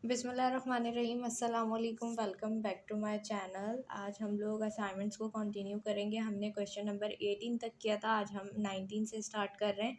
बिस्मिल्लाहिर्रहमानिर्रहीम। अस्सलाम वालेकुम। Welcome back to my channel. आज हम लोग असाइनमेंट्स को कंटिन्यू करेंगे। हमने क्वेश्चन नंबर 18 तक किया था, आज हम 19 से स्टार्ट कर रहे हैं।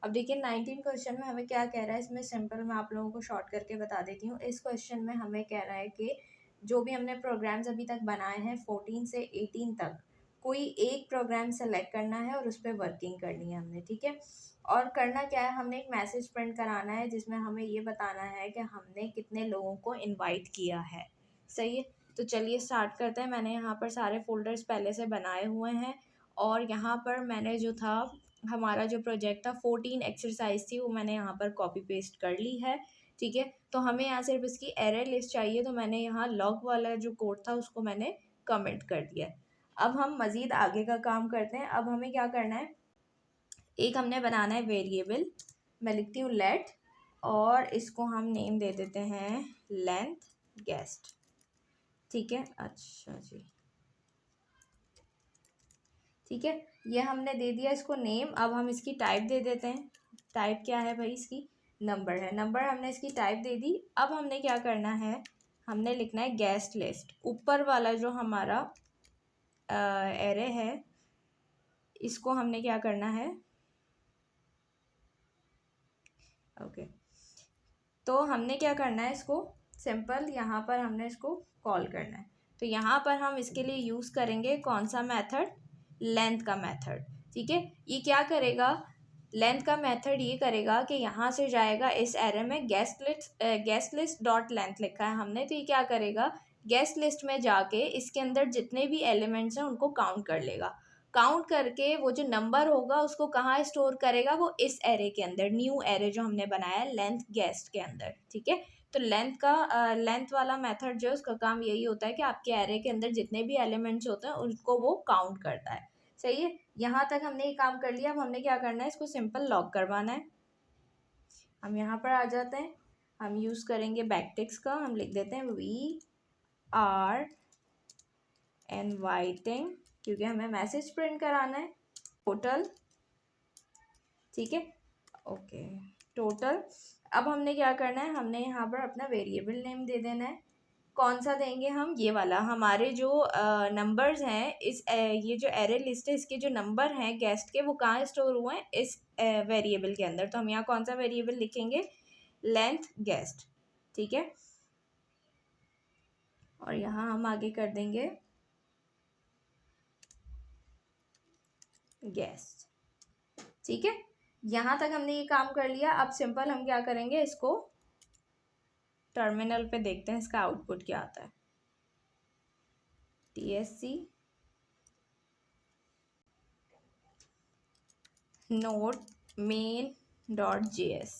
अब देखिए 19 क्वेश्चन में हमें क्या कह रहा है, इसमें सिंपल मैं आप लोगों को शॉर्ट करके बता देती हूँ। इस क्वेश्चन में हमें कह रहा है कि जो भी हमने प्रोग्राम्स अभी तक बनाए हैं 14 से 18 तक, कोई एक प्रोग्राम सेलेक्ट करना है और उस पर वर्किंग करनी है हमने, ठीक है। और करना क्या है, हमने एक मैसेज प्रिंट कराना है जिसमें हमें ये बताना है कि हमने कितने लोगों को इनवाइट किया है। सही है, तो चलिए स्टार्ट करते हैं। मैंने यहाँ पर सारे फोल्डर्स पहले से बनाए हुए हैं और यहाँ पर मैंने जो था हमारा जो प्रोजेक्ट था 14 एक्सरसाइज थी वो मैंने यहाँ पर कॉपी पेस्ट कर ली है, ठीक है। तो हमें यहाँ सिर्फ इसकी एरर लिस्ट चाहिए, तो मैंने यहाँ लॉग वाला जो कोड था उसको मैंने कमेंट कर दिया है। अब हम मज़ीद आगे का काम करते हैं। अब हमें क्या करना है, एक हमने बनाना है वेरिएबल। मैं लिखती हूँ लेट और इसको हम नेम दे देते हैं लेंथ गेस्ट, ठीक है। अच्छा जी, ठीक है, ये हमने दे दिया इसको नेम। अब हम इसकी टाइप दे देते हैं। टाइप क्या है भाई, इसकी नंबर है। नंबर हमने इसकी टाइप दे दी। अब हमने क्या करना है, हमने लिखना है गेस्ट लिस्ट। ऊपर वाला जो हमारा एरे है इसको हमने क्या करना है, ओके। तो हमने क्या करना है, इसको सिंपल यहाँ पर हमने इसको कॉल करना है। तो यहाँ पर हम इसके लिए यूज़ करेंगे कौन सा मेथड, लेंथ का मेथड, ठीक है। ये क्या करेगा, लेंथ का मेथड ये करेगा कि यहाँ से जाएगा इस एरे में गेस्ट लिस्ट डॉट लेंथ लिखा है हमने, तो ये क्या करेगा, गेस्ट लिस्ट में जाके इसके अंदर जितने भी एलिमेंट्स हैं उनको काउंट कर लेगा। काउंट करके वो जो नंबर होगा उसको कहाँ स्टोर करेगा, वो इस एरे के अंदर, न्यू एरे जो हमने बनाया है लेंथ गेस्ट के अंदर, ठीक है। तो लेंथ वाला मेथड जो है उसका काम यही होता है कि आपके एरे के अंदर जितने भी एलिमेंट्स होते हैं उनको वो काउंट करता है। सही है, यहाँ तक हमने ये काम कर लिया। अब हमने क्या करना है, इसको सिंपल लॉग करवाना है। हम यहाँ पर आ जाते हैं, हम यूज़ करेंगे बैकटिक्स का। हम लिख देते हैं वी आर इनवाइटिंग, क्योंकि हमें मैसेज प्रिंट कराना है, टोटल, ठीक है, ओके, टोटल। अब हमने क्या करना है, हमने यहाँ पर अपना वेरिएबल नेम दे देना है। कौन सा देंगे हम, ये वाला। हमारे जो नंबर्स हैं इस ये जो एरे लिस्ट है इसके जो नंबर हैं गेस्ट के वो कहाँ स्टोर हुए हैं, इस वेरिएबल के अंदर। तो हम यहाँ कौन सा वेरिएबल लिखेंगे, लेंथ गेस्ट, ठीक है। और यहाँ हम आगे कर देंगे गेस्ट, ठीक है। यहाँ तक हमने ये काम कर लिया। अब सिंपल हम क्या करेंगे, इसको टर्मिनल पे देखते हैं इसका आउटपुट क्या आता है। TSC note main dot JS,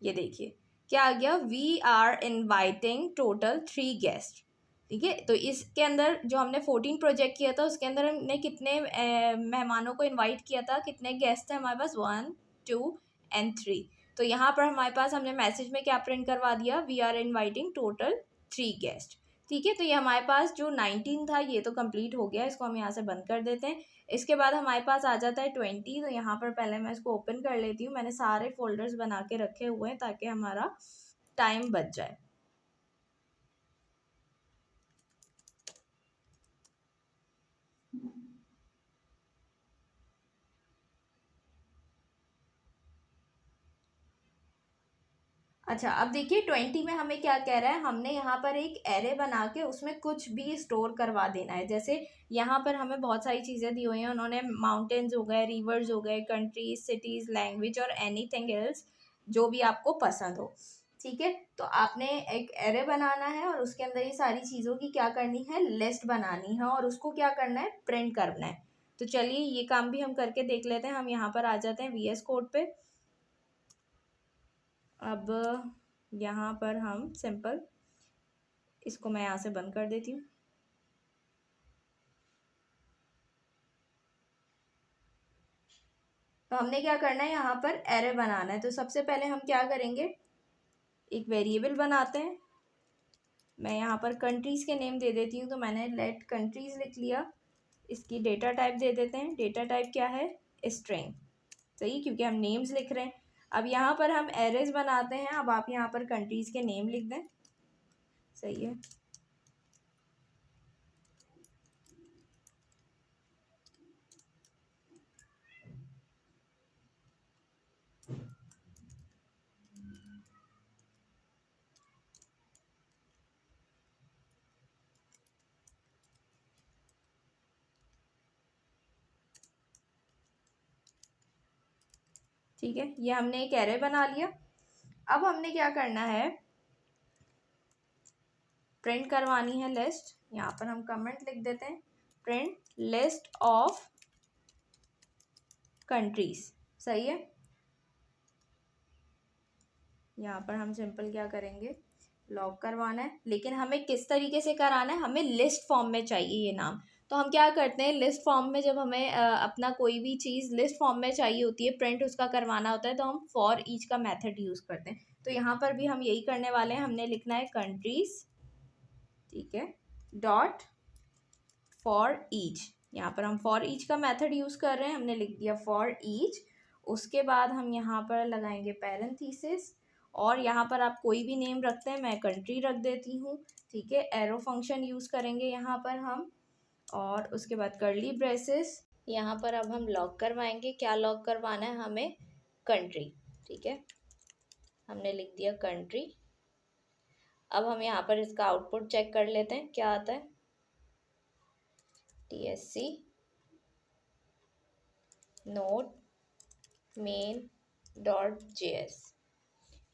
ये देखिए क्या आ गया, we are inviting total 3 guest, ठीक है। तो इसके अंदर जो हमने 14 प्रोजेक्ट किया था उसके अंदर हमने कितने मेहमानों को इनवाइट किया था, कितने गेस्ट थे हमारे पास, 1 2 एंड 3। तो यहाँ पर हमारे पास हमने मैसेज में क्या प्रिंट करवा दिया, we are inviting total 3 guest, ठीक है। तो ये हमारे पास जो 19 था ये तो कंप्लीट हो गया, इसको हम यहाँ से बंद कर देते हैं। इसके बाद हमारे पास आ जाता है 20। तो यहाँ पर पहले मैं इसको ओपन कर लेती हूँ। मैंने सारे फोल्डर्स बना के रखे हुए हैं ताकि हमारा टाइम बच जाए। अच्छा, अब देखिए 20 में हमें क्या कह रहा है, हमने यहाँ पर एक एरे बना के उसमें कुछ भी स्टोर करवा देना है। जैसे यहाँ पर हमें बहुत सारी चीज़ें दी हुई हैं, उन्होंने माउंटेन्स हो गए, रिवर्स हो गए, कंट्रीज, सिटीज़, लैंग्वेज और एनीथिंग एल्स जो भी आपको पसंद हो, ठीक है। तो आपने एक एरे बनाना है और उसके अंदर ये सारी चीज़ों की क्या करनी है, लिस्ट बनानी है और उसको क्या करना है, प्रिंट करना है। तो चलिए ये काम भी हम करके देख लेते हैं। हम यहाँ पर आ जाते हैं VS कोड पे। अब यहाँ पर हम सिंपल इसको मैं यहाँ से बंद कर देती हूँ। तो हमने क्या करना है, यहाँ पर एरे बनाना है। तो सबसे पहले हम क्या करेंगे, एक वेरिएबल बनाते हैं। मैं यहाँ पर कंट्रीज़ के नेम दे देती हूँ। तो मैंने लेट कंट्रीज़ लिख लिया। इसकी डेटा टाइप दे देते हैं। डेटा टाइप क्या है, स्ट्रिंग, सही, क्योंकि हम नेम्स लिख रहे हैं। अब यहाँ पर हम एरेज बनाते हैं। अब आप यहाँ पर कंट्रीज़ के नेम लिख दें, सही है। ठीक है, ये हमने एक एरे बना लिया। अब हमने क्या करना है, प्रिंट करवानी है लिस्ट। यहाँ पर हम कमेंट लिख देते हैं, प्रिंट लिस्ट ऑफ कंट्रीज, सही है। यहाँ पर हम सिंपल क्या करेंगे, लॉग करवाना है, लेकिन हमें किस तरीके से कराना है, हमें लिस्ट फॉर्म में चाहिए ये नाम। तो हम क्या करते हैं, लिस्ट फॉर्म में जब हमें अपना कोई भी चीज़ लिस्ट फॉर्म में चाहिए होती है, प्रिंट उसका करवाना होता है, तो हम फॉर ईच का मेथड यूज़ करते हैं। तो यहाँ पर भी हम यही करने वाले हैं। हमने लिखना है कंट्रीज, ठीक है, डॉट फॉर ईच। यहाँ पर हम फॉर ईच का मेथड यूज़ कर रहे हैं, हमने लिख दिया फॉर ईच। उसके बाद हम यहाँ पर लगाएंगे पैरेंथेसिस, और यहाँ पर आप कोई भी नेम रखते हैं, मैं कंट्री रख देती हूँ, ठीक है। एरो फंक्शन यूज़ करेंगे यहाँ पर हम, और उसके बाद कर्ली ब्रेसेस। यहाँ पर अब हम लॉक करवाएंगे, क्या लॉक करवाना है हमें, कंट्री, ठीक है, हमने लिख दिया कंट्री। अब हम यहाँ पर इसका आउटपुट चेक कर लेते हैं क्या आता है, TSC नोट main.js।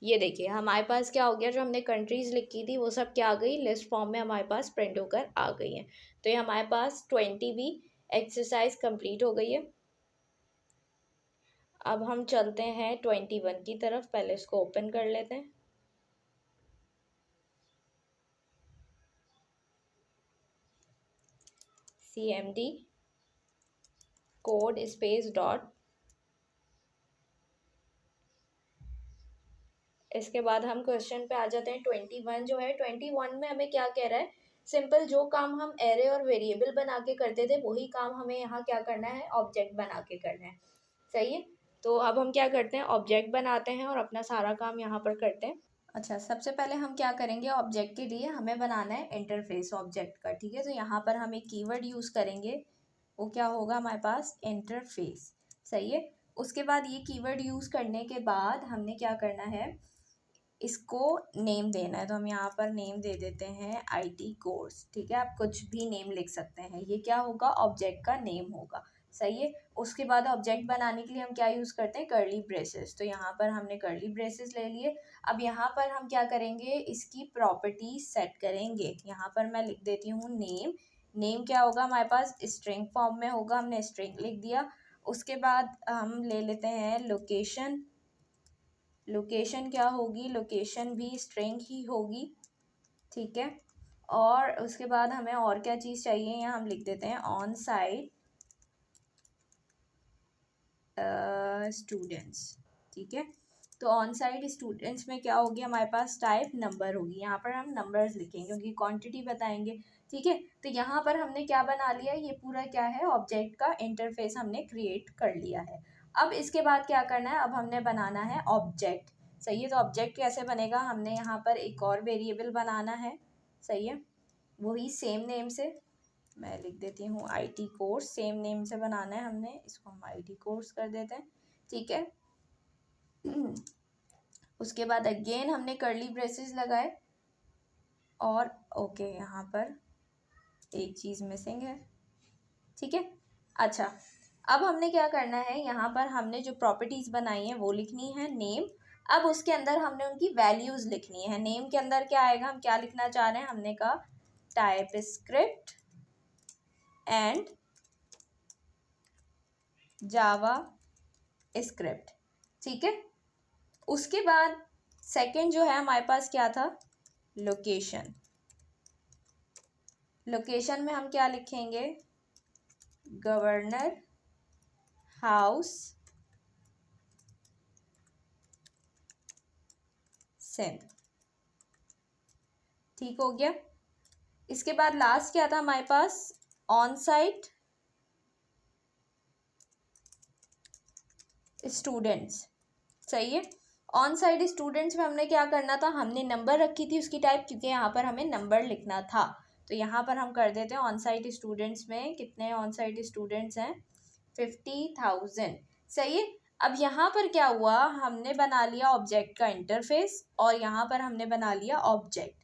ये देखिए हमारे पास क्या हो गया, जो हमने कंट्रीज़ लिखी थी वो सब क्या आ गई, लिस्ट फॉर्म में हमारे पास प्रिंट होकर आ गई हैं। तो ये हमारे पास 20 एक्सरसाइज कंप्लीट हो गई है। अब हम चलते हैं 21 की तरफ, पहले इसको ओपन कर लेते हैं। CMD कोड स्पेस डॉट, इसके बाद हम क्वेश्चन पे आ जाते हैं। 21 जो है, 21 में हमें क्या कह रहा है, सिंपल जो काम हम एरे और वेरिएबल बना के करते थे वही काम हमें यहाँ क्या करना है, ऑब्जेक्ट बना के करना है, सही है। तो अब हम क्या करते हैं, ऑब्जेक्ट बनाते हैं और अपना सारा काम यहाँ पर करते हैं। अच्छा, सबसे पहले हम क्या करेंगे, ऑब्जेक्ट के लिए हमें बनाना है इंटरफेस ऑब्जेक्ट का, ठीक है। तो यहाँ पर हम एक कीवर्ड यूज़ करेंगे, वो क्या होगा हमारे पास, इंटरफेस, सही है। उसके बाद ये कीवर्ड यूज़ करने के बाद हमने क्या करना है, इसको नेम देना है। तो हम यहाँ पर नेम दे देते हैं IT कोर्स, ठीक है। आप कुछ भी नेम लिख सकते हैं, ये क्या होगा, ऑब्जेक्ट का नेम होगा, सही है। उसके बाद ऑब्जेक्ट बनाने के लिए हम क्या यूज़ करते हैं, कर्ली ब्रेसेस। तो यहाँ पर हमने कर्ली ब्रेसेस ले लिए। अब यहाँ पर हम क्या करेंगे, इसकी प्रॉपर्टीज सेट करेंगे। यहाँ पर मैं लिख देती हूँ नेम। नेम क्या होगा हमारे पास, स्ट्रिंग फॉर्म में होगा, हमने स्ट्रिंग लिख दिया। उसके बाद हम ले लेते हैं लोकेशन। लोकेशन क्या होगी, लोकेशन भी स्ट्रिंग ही होगी, ठीक है। और उसके बाद हमें और क्या चीज़ चाहिए, यहाँ हम लिख देते हैं ऑन साइट स्टूडेंट्स, ठीक है। तो ऑन साइट स्टूडेंट्स में क्या होगी हमारे पास, टाइप नंबर होगी। यहाँ पर हम नंबर्स लिखेंगे क्योंकि क्वांटिटी बताएंगे, ठीक है। तो यहाँ पर हमने क्या बना लिया, ये पूरा क्या है, ऑब्जेक्ट का इंटरफेस हमने क्रिएट कर लिया है। अब इसके बाद क्या करना है, अब हमने बनाना है ऑब्जेक्ट, सही है। तो ऑब्जेक्ट कैसे बनेगा, हमने यहाँ पर एक और वेरिएबल बनाना है, सही है। वही सेम नेम से मैं लिख देती हूँ IT कोर्स, सेम नेम से बनाना है हमने, इसको हम IT कोर्स कर देते हैं, ठीक है। उसके बाद अगेन हमने कर्ली ब्रेसेस लगाए, और ओके यहाँ पर एक चीज़ मिसिंग है, ठीक है। अच्छा, अब हमने क्या करना है, यहाँ पर हमने जो प्रॉपर्टीज़ बनाई हैं वो लिखनी है, नेम। अब उसके अंदर हमने उनकी वैल्यूज़ लिखनी है। नेम के अंदर क्या आएगा, हम क्या लिखना चाह रहे हैं, हमने कहा type script and Java script, ठीक है। उसके बाद सेकंड जो है हमारे पास क्या था, लोकेशन। लोकेशन में हम क्या लिखेंगे, गवर्नर हाउस सिंध, ठीक हो गया। इसके बाद लास्ट क्या था हमारे पास, ऑन साइट स्टूडेंट्स, सही है। ऑन साइट स्टूडेंट्स में हमने क्या करना था, हमने नंबर रखी थी उसकी टाइप, क्योंकि यहाँ पर हमें नंबर लिखना था। तो यहाँ पर हम कर देते हैं ऑन साइट स्टूडेंट्स में कितने ऑन साइट स्टूडेंट्स हैं, 50,000। सही है। अब यहाँ पर क्या हुआ, हमने बना लिया ऑब्जेक्ट का इंटरफेस और यहाँ पर हमने बना लिया ऑब्जेक्ट।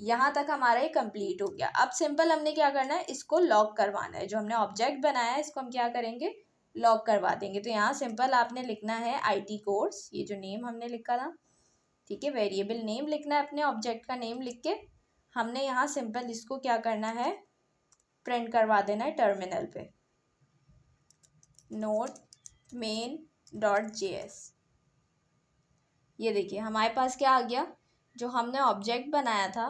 यहाँ तक हमारा ये कंप्लीट हो गया। अब सिंपल हमने क्या करना है, इसको लॉक करवाना है। जो हमने ऑब्जेक्ट बनाया है इसको हम क्या करेंगे, लॉक करवा देंगे। तो यहाँ सिंपल आपने लिखना है IT कोर्स, ये जो नेम हमने लिखा था, ठीक है, वेरिएबल नेम लिखना है, अपने ऑब्जेक्ट का नेम लिख के हमने यहाँ सिंपल इसको क्या करना है, प्रिंट करवा देना है टर्मिनल पे, नोट main.js। ये देखिए हमारे पास क्या आ गया, जो हमने ऑब्जेक्ट बनाया था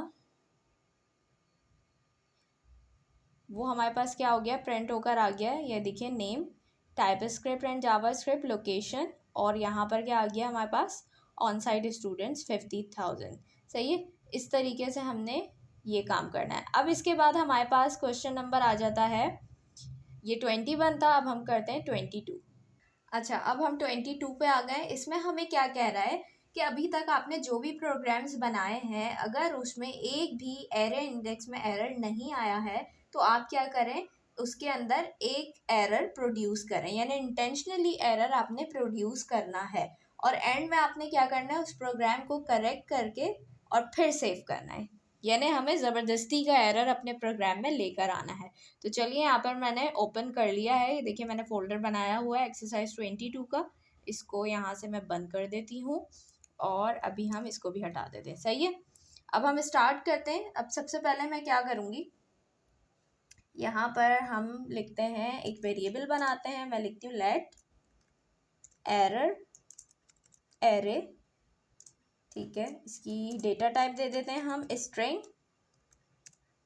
वो हमारे पास क्या हो गया, प्रिंट होकर आ गया। ये देखिए name, TypeScript and JavaScript, location, और यहाँ पर क्या आ गया हमारे पास, ऑन साइट स्टूडेंट्स 50,000। सही है। इस तरीके से हमने ये काम करना है। अब इसके बाद हमारे पास क्वेश्चन नंबर आ जाता है, ये 21 था, अब हम करते हैं 22। अच्छा, अब हम 22 पे आ गए। इसमें हमें क्या कह रहा है कि अभी तक आपने जो भी प्रोग्राम्स बनाए हैं, अगर उसमें एक भी एरर इंडेक्स में एरर नहीं आया है तो आप क्या करें, उसके अंदर एक एरर प्रोड्यूस करें, यानी इंटेंशनली एरर आपने प्रोड्यूस करना है। और एंड में आपने क्या करना है, उस प्रोग्राम को करेक्ट करके और फिर सेव करना है, यानी हमें ज़बरदस्ती का एरर अपने प्रोग्राम में लेकर आना है। तो चलिए यहाँ पर मैंने ओपन कर लिया है, देखिए मैंने फोल्डर बनाया हुआ है एक्सरसाइज 22 का। इसको यहाँ से मैं बंद कर देती हूँ और अभी हम इसको भी हटा देते हैं। सही है। अब हम स्टार्ट करते हैं। अब सबसे पहले मैं क्या करूँगी, यहाँ पर हम लिखते हैं, एक वेरिएबल बनाते हैं। मैं लिखती हूँ लेट एरर एरे, ठीक है। इसकी डेटा टाइप दे देते हैं हम स्ट्रिंग।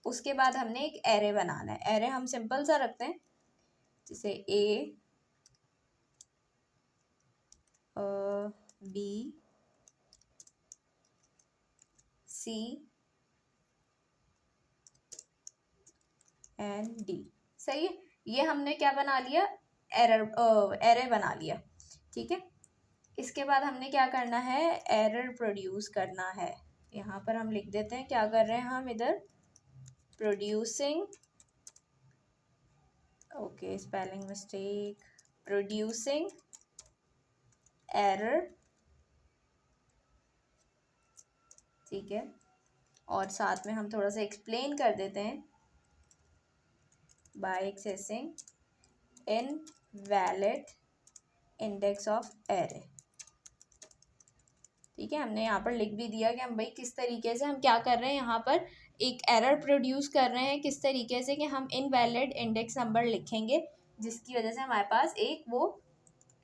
उसके बाद हमने एक एरे बनाना है। एरे हम सिंपल सा रखते हैं, जैसे A B C and D। सही है। ये हमने क्या बना लिया, एरे बना लिया, ठीक है। इसके बाद हमने क्या करना है, एरर प्रोड्यूस करना है। यहाँ पर हम लिख देते हैं, क्या कर रहे हैं हम इधर, producing, okay spelling mistake, producing error, ठीक है। और साथ में हम थोड़ा सा एक्सप्लेन कर देते हैं, by accessing invalid index of array, ठीक है। हमने यहाँ पर लिख भी दिया कि हम भाई किस तरीके से हम क्या कर रहे हैं, यहाँ पर एक एरर प्रोड्यूस कर रहे हैं, किस तरीके से कि हम इनवैलिड इंडेक्स नंबर लिखेंगे, जिसकी वजह से हमारे पास एक वो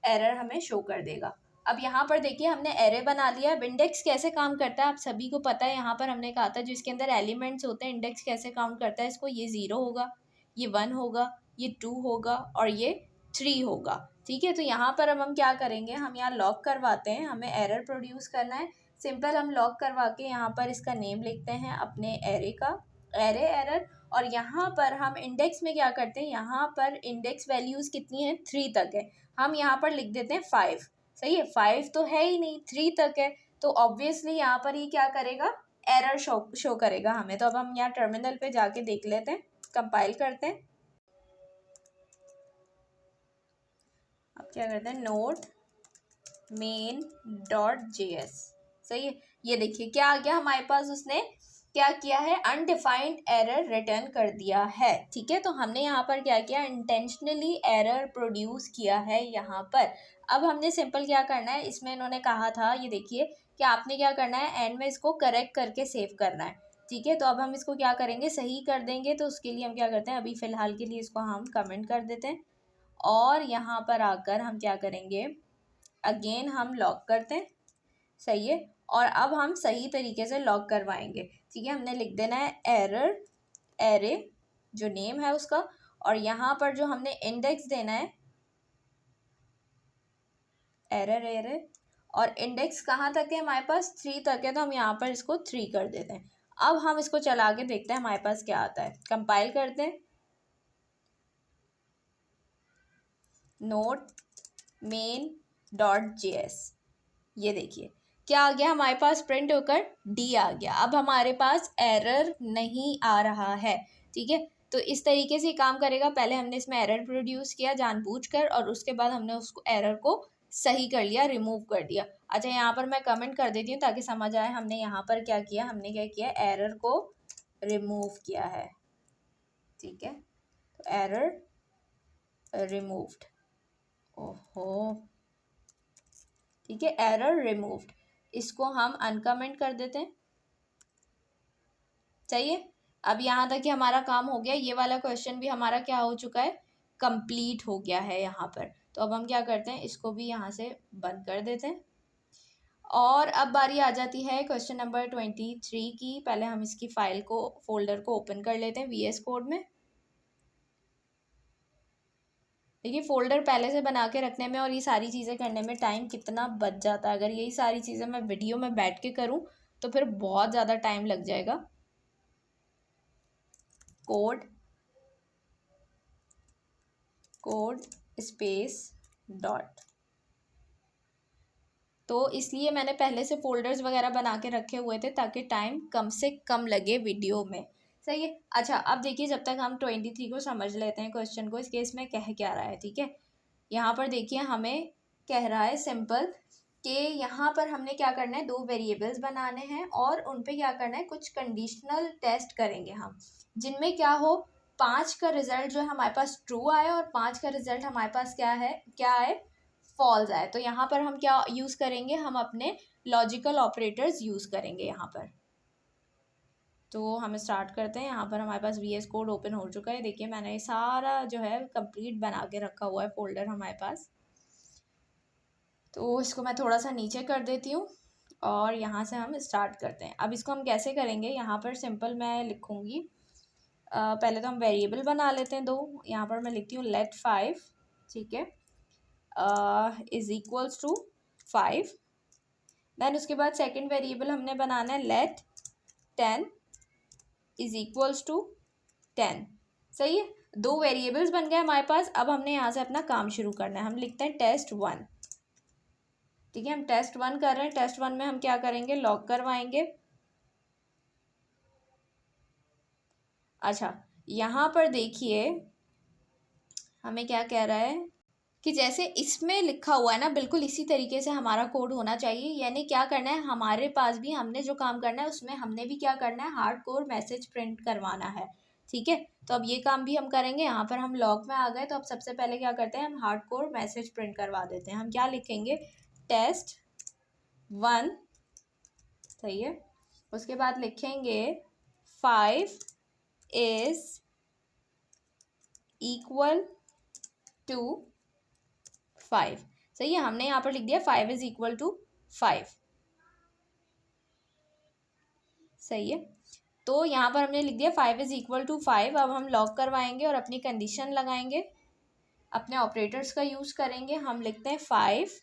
एरर हमें शो कर देगा। अब यहाँ पर देखिए हमने एरे बना लिया। अब इंडेक्स कैसे काम करता है आप सभी को पता है। यहाँ पर हमने कहा था जो इसके अंदर एलिमेंट्स होते हैं, इंडेक्स कैसे काउंट करता है इसको, ये 0 होगा, ये 1 होगा, ये 2 होगा और ये 3 होगा, ठीक है। तो यहाँ पर अब हम क्या करेंगे, हम यहाँ लॉक करवाते हैं, हमें एरर प्रोड्यूस करना है। सिंपल हम लॉक करवा के यहाँ पर इसका नेम लिखते हैं अपने एरे का, एरे एरर। और यहाँ पर हम इंडेक्स में क्या करते हैं, यहाँ पर इंडेक्स वैल्यूज़ कितनी है, 3 तक है। हम यहाँ पर लिख देते हैं 5। सही है, 5 तो है ही नहीं, 3 तक है, तो ऑब्वियसली यहाँ पर ये क्या करेगा, एरर शो करेगा हमें। तो अब हम यहाँ टर्मिनल पे जाके देख लेते हैं, कंपाइल करते हैं। अब क्या करते हैं, नोट main.js। सही है। ये देखिए क्या आ गया हमारे पास, उसने क्या किया है, अनडिफाइंड एरर रिटर्न कर दिया है, ठीक है। तो हमने यहाँ पर क्या किया, इंटेंशनली एरर प्रोड्यूस किया है यहाँ पर। अब हमने सिंपल क्या करना है, इसमें इन्होंने कहा था, ये देखिए कि आपने क्या करना है, एंड में इसको करेक्ट करके सेव करना है, ठीक है। तो अब हम इसको क्या करेंगे, सही कर देंगे। तो उसके लिए हम क्या करते हैं, अभी फ़िलहाल के लिए इसको हम कमेंट कर देते हैं और यहाँ पर आकर हम क्या करेंगे, अगेन हम लॉक करते हैं। सही है। और अब हम सही तरीके से लॉक करवाएंगे, ठीक है। हमने लिख देना है एरर एरे, जो नेम है उसका, और यहाँ पर जो हमने इंडेक्स देना है, एरर एरे, और इंडेक्स कहाँ तक है हमारे पास, 3 तक है। तो हम यहाँ पर इसको 3 कर देते हैं। अब हम इसको चला के देखते हैं हमारे पास क्या आता है। कंपाइल करते हैं, नोट main.js, ये देखिए क्या आ गया हमारे पास, प्रिंट होकर डी आ गया। अब हमारे पास एरर नहीं आ रहा है, ठीक है। तो इस तरीके से काम करेगा। पहले हमने इसमें एरर प्रोड्यूस किया जानबूझकर और उसके बाद हमने उसको एरर को सही कर लिया, रिमूव कर दिया। अच्छा यहाँ पर मैं कमेंट कर देती हूँ ताकि समझ आए हमने यहाँ पर क्या किया। हमने क्या किया, एरर को रिमूव किया है, ठीक है। तो एरर रिमूव्ड, ओहो, ठीक है, एरर रिमूव्ड। इसको हम अनकमेंट कर देते हैं, चाहिए। अब यहाँ तक कि हमारा काम हो गया। ये वाला क्वेश्चन भी हमारा क्या हो चुका है, कंप्लीट हो गया है यहाँ पर। तो अब हम क्या करते हैं, इसको भी यहाँ से बंद कर देते हैं। और अब बारी आ जाती है क्वेश्चन नंबर 23 की। पहले हम इसकी फाइल को, फोल्डर को ओपन कर लेते हैं VS कोड में। देखिए फोल्डर पहले से बना के रखने में और ये सारी चीज़ें करने में टाइम कितना बच जाता है। अगर यही सारी चीज़ें मैं वीडियो में बैठ के करूँ तो फिर बहुत ज़्यादा टाइम लग जाएगा। कोड स्पेस डॉट, तो इसलिए मैंने पहले से फोल्डर्स वगैरह बना के रखे हुए थे ताकि टाइम कम से कम लगे वीडियो में, सही है। अच्छा अब देखिए जब तक हम 23 को समझ लेते हैं क्वेश्चन को, इस केस में कह क्या रहा है, ठीक है। यहाँ पर देखिए हमें कह रहा है सिंपल कि यहाँ पर हमने क्या करना है, 2 वेरिएबल्स बनाने हैं और उन पे क्या करना है, कुछ कंडीशनल टेस्ट करेंगे हम, जिनमें क्या हो, 5 का रिजल्ट जो है हमारे पास ट्रू आए और 5 का रिजल्ट हमारे पास क्या है, क्या आए, फॉल्स आए। तो यहाँ पर हम क्या यूज़ करेंगे, हम अपने लॉजिकल ऑपरेटर्स यूज़ करेंगे यहाँ पर। तो हम स्टार्ट करते हैं। यहाँ पर हमारे पास VS कोड ओपन हो चुका है। देखिए मैंने सारा जो है कंप्लीट बना के रखा हुआ है फोल्डर हमारे पास। तो इसको मैं थोड़ा सा नीचे कर देती हूँ और यहाँ से हम स्टार्ट करते हैं। अब इसको हम कैसे करेंगे, यहाँ पर सिंपल मैं लिखूँगी, पहले तो हम वेरिएबल बना लेते हैं 2। यहाँ पर मैं लिखती हूँ let 5, ठीक है, इज इक्वल्स टू 5। देन उसके बाद सेकेंड वेरिएबल हमने बनाना है let 10 इज इक्वल्स टू 10, सही है। 2 वेरिएबल्स बन गए हमारे पास। अब हमने यहाँ से अपना काम शुरू करना है। हम लिखते हैं test1, ठीक है। हम test1 कर रहे हैं। test1 में हम क्या करेंगे, लॉग करवाएंगे। अच्छा यहाँ पर देखिए हमें क्या कह रहा है कि जैसे इसमें लिखा हुआ है ना, बिल्कुल इसी तरीके से हमारा कोड होना चाहिए। यानी क्या करना है, हमारे पास भी हमने जो काम करना है उसमें हमने भी क्या करना है, हार्डकोर मैसेज प्रिंट करवाना है, ठीक है। तो अब ये काम भी हम करेंगे। यहाँ पर हम लॉग में आ गए तो अब सबसे पहले क्या करते हैं, हम हार्डकोर मैसेज प्रिंट करवा देते हैं। हम क्या लिखेंगे, test1, सही है। उसके बाद लिखेंगे 5 इज इक्वल टू 5, सही है। हमने यहाँ पर लिख दिया 5 इज इक्वल टू 5, सही है। तो यहाँ पर हमने लिख दिया 5 इज इक्वल टू 5। अब हम लॉग करवाएंगे और अपनी कंडीशन लगाएंगे, अपने ऑपरेटर्स का यूज़ करेंगे। हम लिखते हैं 5,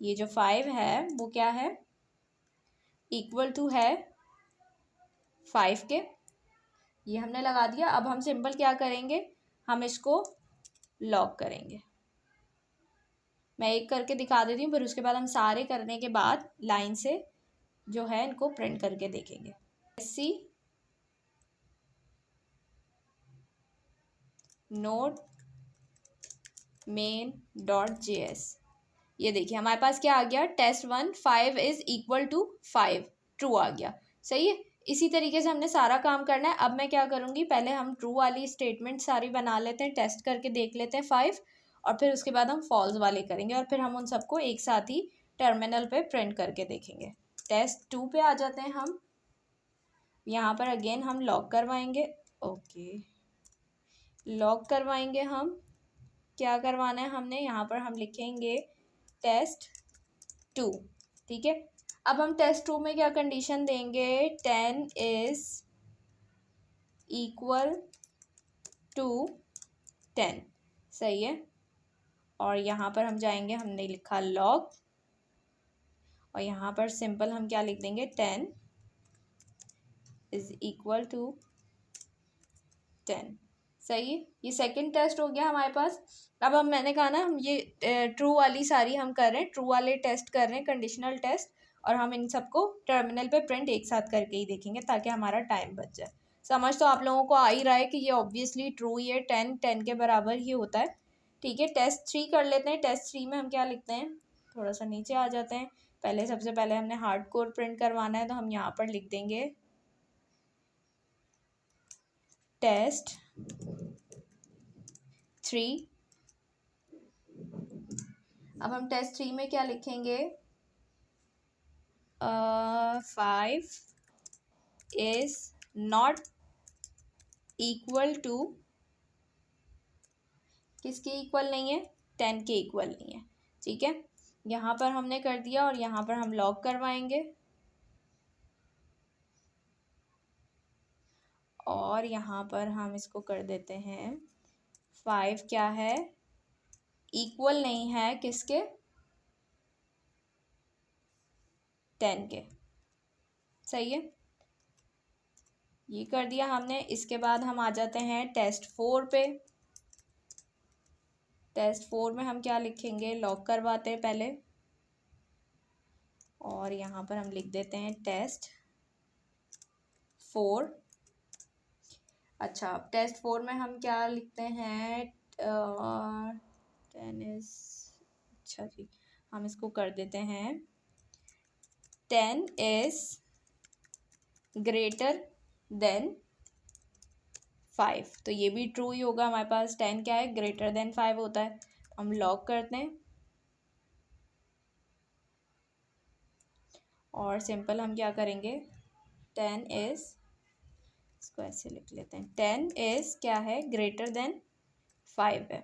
ये जो 5 है वो क्या है, इक्वल टू है 5 के, ये हमने लगा दिया। अब हम सिंपल क्या करेंगे, हम इसको लॉग करेंगे। मैं एक करके दिखा देती हूँ, फिर उसके बाद हम सारे करने के बाद लाइन से जो है इनको प्रिंट करके देखेंगे। सी नोट मेन डॉट JS, ये देखिए हमारे पास क्या आ गया, test1 5 is equal to 5, true आ गया, सही है। इसी तरीके से हमने सारा काम करना है। अब मैं क्या करूँगी, पहले हम ट्रू वाली स्टेटमेंट सारी बना लेते हैं, टेस्ट करके देख लेते हैं 5, और फिर उसके बाद हम फॉल्स वाले करेंगे और फिर हम उन सबको एक साथ ही टर्मिनल पे प्रिंट करके देखेंगे। test2 पे आ जाते हैं हम। यहाँ पर अगेन हम लॉग करवाएंगे, ओके, लॉग करवाएंगे। हम क्या करवाना है हमने, यहाँ पर हम लिखेंगे test2, ठीक है। अब हम test2 में क्या कंडीशन देंगे, 10 इज इक्वल टू 10, सही है। और यहाँ पर हम जाएंगे, हमने लिखा लॉग, और यहाँ पर सिंपल हम क्या लिख देंगे, 10 इज इक्वल टू 10, सही है, ये सेकंड टेस्ट हो गया हमारे पास। अब हम मैंने कहा ना हम ये ट्रू वाली सारी हम कर रहे हैं, ट्रू वाले टेस्ट कर रहे हैं, कंडीशनल टेस्ट, और हम इन सबको टर्मिनल पे प्रिंट एक साथ करके ही देखेंगे ताकि हमारा टाइम बच जाए। समझ तो आप लोगों को आ ही रहा है कि ये ऑब्वियसली ट्रू ही है, 10 के बराबर ही होता है। ठीक है, टेस्ट 3 कर लेते हैं। टेस्ट 3 में हम क्या लिखते हैं, थोड़ा सा नीचे आ जाते हैं। पहले सबसे पहले हमने हार्ड कोर प्रिंट करवाना है, तो हम यहाँ पर लिख देंगे टेस्ट 3। अब हम टेस्ट 3 में क्या लिखेंगे, 5 इज नॉट इक्वल टू, किसके इक्वल नहीं है, 10 के इक्वल नहीं है। ठीक है, यहाँ पर हमने कर दिया और यहाँ पर हम लॉक करवाएंगे, और यहाँ पर हम इसको कर देते हैं 5 क्या है, इक्वल नहीं है किसके, 10 के। सही है, ये कर दिया हमने। इसके बाद हम आ जाते हैं टेस्ट 4 पे। टेस्ट 4 में हम क्या लिखेंगे, लॉक करवाते हैं पहले, और यहाँ पर हम लिख देते हैं टेस्ट 4। अच्छा, अब टेस्ट 4 में हम क्या लिखते हैं, 10 इज, अच्छा जी, हम इसको कर देते हैं 10 इज ग्रेटर देन 5। तो ये भी ट्रू ही होगा हमारे पास, 10 क्या है, ग्रेटर देन 5 होता है। हम लॉक करते हैं और सिंपल हम क्या करेंगे, 10 इज, इसको ऐसे लिख लेते हैं, 10 इज क्या है, ग्रेटर देन 5 है।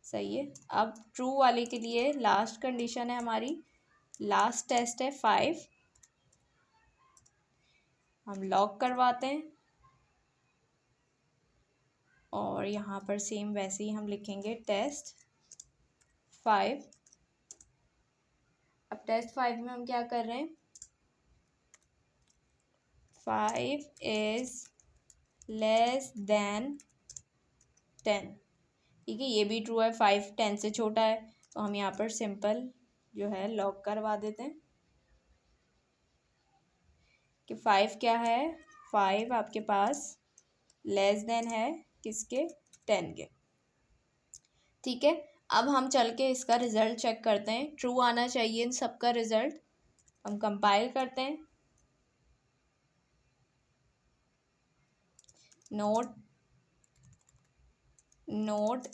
सही है, अब ट्रू वाले के लिए लास्ट कंडीशन है हमारी, लास्ट टेस्ट है 5। हम लॉक करवाते हैं और यहाँ पर सेम वैसे ही हम लिखेंगे टेस्ट 5। अब टेस्ट 5 में हम क्या कर रहे हैं, 5 इज लेस देन 10। ठीक है, ये भी ट्रू है, 5 10 से छोटा है, तो हम यहाँ पर सिंपल जो है लॉक करवा देते हैं कि 5 क्या है, 5 आपके पास लेस देन है किसके, 10 के। ठीक है, अब हम चल के इसका रिज़ल्ट चेक करते हैं, ट्रू आना चाहिए इन सबका रिज़ल्ट। हम कंपाइल करते हैं, नोट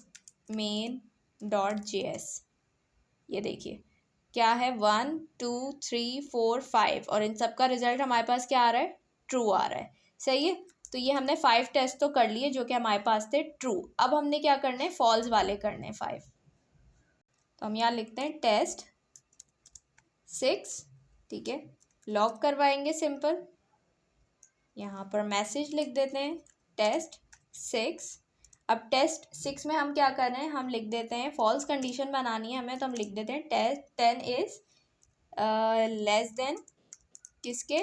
मेन डॉट JS। ये देखिए क्या है, 1 2 3 4 5, और इन सब का रिजल्ट हमारे पास क्या आ रहा है, ट्रू आ रहा है। सही है, तो ये हमने 5 टेस्ट तो कर लिए जो कि हमारे पास थे ट्रू। अब हमने क्या करने हैं, फॉल्स वाले करने हैं 5। तो हम यहाँ लिखते हैं टेस्ट 6। ठीक है, लॉक करवाएंगे सिंपल, यहाँ पर मैसेज लिख देते हैं टेस्ट 6। अब टेस्ट 6 में हम क्या कर रहे हैं, हम लिख देते हैं, फॉल्स कंडीशन बनानी है हमें, तो हम लिख देते हैं टेस्ट 10 इज लेस देन किसके।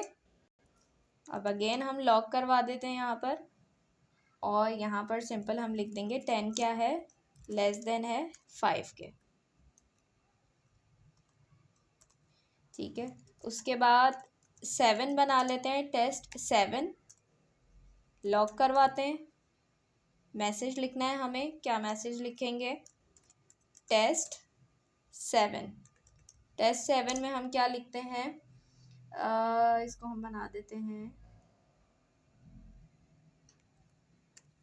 अब अगेन हम लॉक करवा देते हैं यहाँ पर, और यहाँ पर सिंपल हम लिख देंगे 10 क्या है, लेस देन है 5 के। ठीक है, उसके बाद 7 बना लेते हैं, टेस्ट 7, लॉक करवाते हैं। मैसेज लिखना है हमें, क्या मैसेज लिखेंगे, टेस्ट 7। टेस्ट 7 में हम क्या लिखते हैं, इसको हम बना देते हैं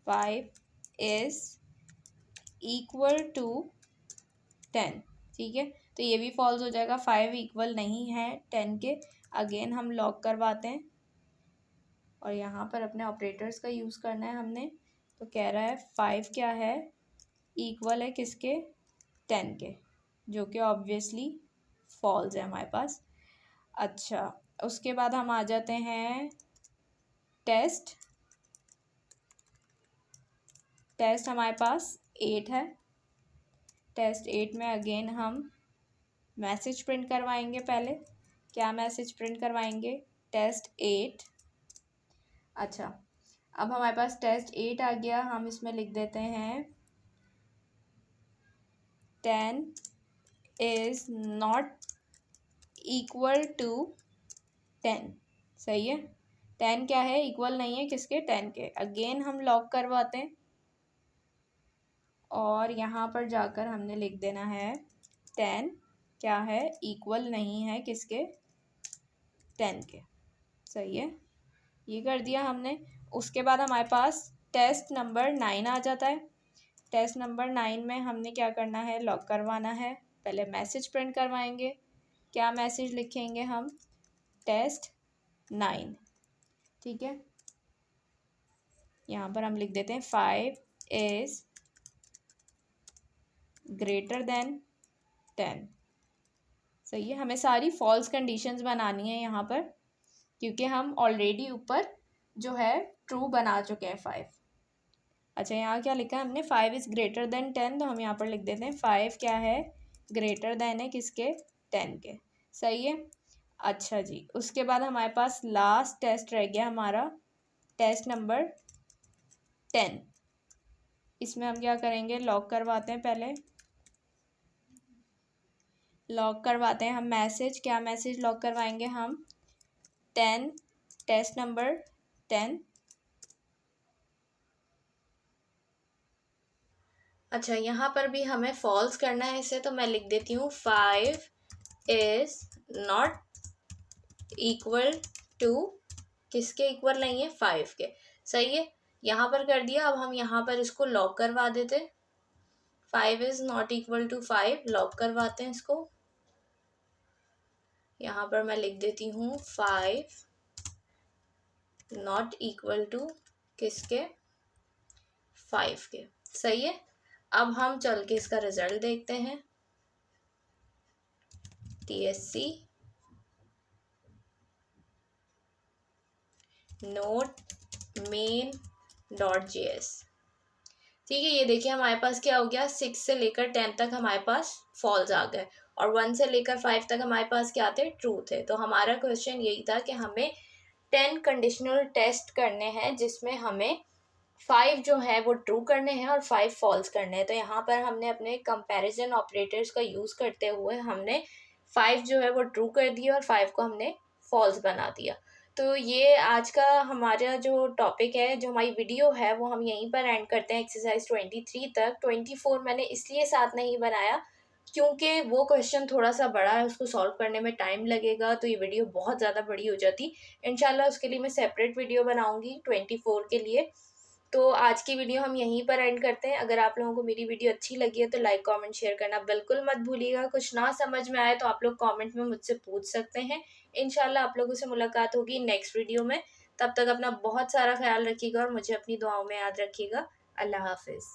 5 इज इक्वल टू 10। ठीक है, तो ये भी फॉल्स हो जाएगा, 5 इक्वल नहीं है 10 के। अगेन हम लॉक करवाते हैं और यहाँ पर अपने ऑपरेटर्स का यूज़ करना है हमने, तो कह रहा है 5 क्या है, इक्वल है किसके, 10 के, जो कि ऑब्वियसली फॉल्स है हमारे पास। अच्छा, उसके बाद हम आ जाते हैं टेस्ट हमारे पास 8 है। टेस्ट 8 में अगेन हम मैसेज प्रिंट करवाएंगे, पहले क्या मैसेज प्रिंट करवाएंगे, टेस्ट 8। अच्छा, अब हमारे पास टेस्ट 8 आ गया, हम इसमें लिख देते हैं 10 इज़ नॉट इक्वल टू 10। सही है, 10 क्या है, इक्वल नहीं है किसके, 10 के। अगेन हम लॉक करवाते हैं और यहाँ पर जाकर हमने लिख देना है 10 क्या है, इक्वल नहीं है किसके, 10 के। सही है, ये कर दिया हमने। उसके बाद हमारे पास टेस्ट नंबर 9 आ जाता है। टेस्ट नंबर 9 में हमने क्या करना है, लॉक करवाना है। पहले मैसेज प्रिंट करवाएंगे। क्या मैसेज लिखेंगे हम, टेस्ट 9। ठीक है, यहाँ पर हम लिख देते हैं 5 इज़ ग्रेटर देन 10। सही है, हमें सारी फॉल्स कंडीशंस बनानी है यहाँ पर, क्योंकि हम ऑलरेडी ऊपर जो है ट्रू बना चुके हैं 5। अच्छा, यहाँ क्या लिखा है हमने, 5 इज़ ग्रेटर देन 10, तो हम यहाँ पर लिख देते हैं 5 क्या है, ग्रेटर देन है किसके, 10 के। सही है। अच्छा जी, उसके बाद हमारे पास लास्ट टेस्ट रह गया हमारा, टेस्ट नंबर 10। इसमें हम क्या करेंगे, लॉक करवाते हैं। पहले लॉक करवाते हैं हम मैसेज। क्या मैसेज लॉक करवाएंगे हम, 10 टेस्ट नंबर 10। अच्छा, यहाँ पर भी हमें फॉल्स करना है इसे, तो मैं लिख देती हूँ 5 इज़ नॉट इक्वल टू किसके, इक्वल नहीं है 5 के। सही है, यहाँ पर कर दिया। अब हम यहाँ पर इसको लॉक करवा देते, 5 is not equal to 5, lock करवाते हैं इसको। यहाँ पर मैं लिख देती हूँ 5 नॉट इक्वल टू किसके, 5 के। सही है, अब हम चल के इसका रिजल्ट देखते हैं। TSC note main dot JS। ठीक है, ये देखिए हमारे पास क्या हो गया, 6 से लेकर 10 तक हमारे पास फॉल्स आ गए और 1 से लेकर 5 तक हमारे पास क्या थे, ट्रू थे। तो हमारा क्वेश्चन यही था कि हमें 10 कंडीशनल टेस्ट करने हैं, जिसमें हमें 5 जो है वो ट्रू करने हैं और 5 फॉल्स करने हैं। तो यहाँ पर हमने अपने कंपैरिजन ऑपरेटर्स का यूज़ करते हुए हमने 5 जो है वो ट्रू कर दिया और 5 को हमने फॉल्स बना दिया। तो ये आज का हमारा जो टॉपिक है, जो हमारी वीडियो है, वो हम यहीं पर एंड करते हैं एक्सरसाइज 23 तक। 24 मैंने इसलिए साथ नहीं बनाया क्योंकि वो क्वेश्चन थोड़ा सा बड़ा है, उसको सॉल्व करने में टाइम लगेगा, तो ये वीडियो बहुत ज़्यादा बड़ी हो जाती। इंशाल्लाह उसके लिए मैं सेपरेट वीडियो बनाऊंगी 24 के लिए। तो आज की वीडियो हम यहीं पर एंड करते हैं। अगर आप लोगों को मेरी वीडियो अच्छी लगी है तो लाइक कमेंट शेयर करना बिल्कुल मत भूलिएगा। कुछ ना समझ में आए तो आप लोग कमेंट में मुझसे पूछ सकते हैं। इंशाल्लाह आप लोगों से मुलाकात होगी नेक्स्ट वीडियो में। तब तक अपना बहुत सारा ख्याल रखिएगा और मुझे अपनी दुआओं में याद रखिएगा। अल्लाह हाफिज़।